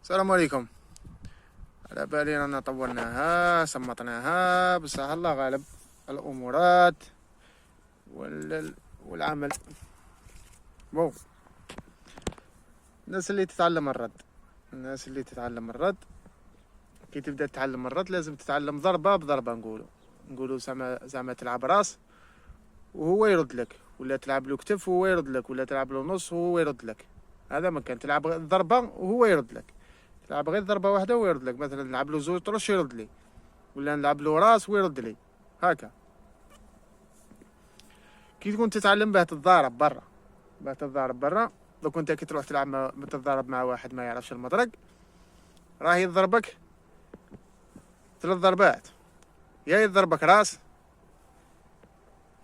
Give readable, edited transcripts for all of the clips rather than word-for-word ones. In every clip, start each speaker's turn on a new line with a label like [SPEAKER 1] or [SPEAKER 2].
[SPEAKER 1] السلام عليكم. على بالي رانا طولناها سمطناها، بصح الله غالب الامورات والعمل. بو الناس اللي تتعلم الرد، كي تبدا تتعلم الرد لازم تتعلم ضربه بضربه. نقولوا زعما تلعب راس وهو يرد لك، ولا تلعب له كتف وهو يرد لك، ولا تلعب له نص وهو يرد لك. هذا ما كان تلعب ضربه وهو يرد لك، تلعب غير ضربه واحده ويرد لك. مثلا نلعب له زوج طرش يرد لي، ولا نلعب له راس ويرد لي. هكا كي تكون تتعلم باه تتضارب برا. لو كنت كي تروح تلعب تتضارب مع واحد ما يعرفش المطرق، راه يضربك 3 ضربات، يا يضربك راس،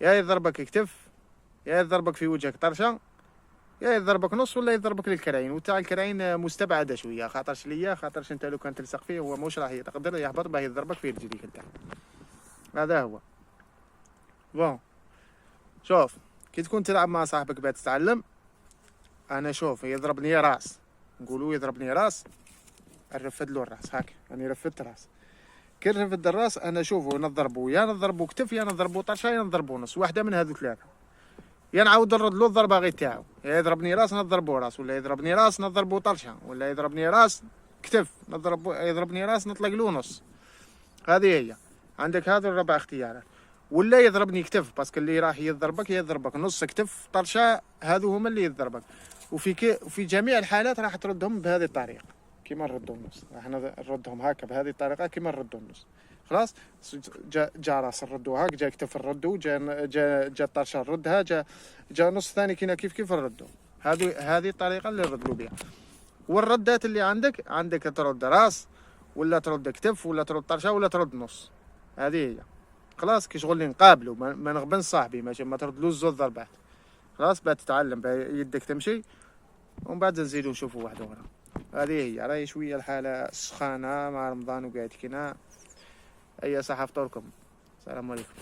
[SPEAKER 1] يا يضربك كتف، يا يضربك في وجهك طرشه، يا يضربك نص، ولا يضربك للكراين. وتاع الكراين مستبعده شويه، خاطرش انت لو كان تلصق فيه هو موش راح يقدر يهبط باه يضربك في رجليك انت. هذا هو. بون شوف، كي تكون تلعب مع صاحبك باه تتعلم، انا شوف يضربني راس، نقولوا يضربني راس، نرفد له الراس. هاك انا رفدت راس، كي رفد الراس انا شوفو نضربو، يا نضربو كتف، يا نضربو طرشه، يا نضربو نص، واحده من هذو ثلاثه. يا نعاود نرد له الضربه غير تاعو، يا يضربني راس نضربو راس، ولا يضربني راس نضربو طرشه، ولا يضربني راس كتف يضربني راس نطلق له نص. هذه هي عندك، هذو الربع اختيارات. ولا يضربني كتف، باسكو اللي راح يضربك نص كتف طرشه، هذو هما اللي يضربك. وفي جميع الحالات راح تردهم بهذه الطريقه كيما نردوا النص. راح نردهم هكا بهذه الطريقه كيما نردوا النص. خلاص، جا راس نردو هاك، جا كتف نردو، جا طرشه نردها، جا نص ثاني كيف نردو. هذه الطريقه اللي نردوا بها. والردات اللي عندك ترد راس، ولا ترد كتف، ولا ترد طرشه، ولا ترد نص. هذه هي. خلاص، كي شغل نقابلو ما نغبن صاحبي، ماشي ما تردلوش زوج ضربات. خلاص باه تتعلم، باه يدك تمشي، ومن بعد نزيدو نشوفو واحده اخرى. هذه هي. راهي شويه الحاله سخانه مع رمضان وقاعد كينا. اي صحه فطوركم. السلام عليكم.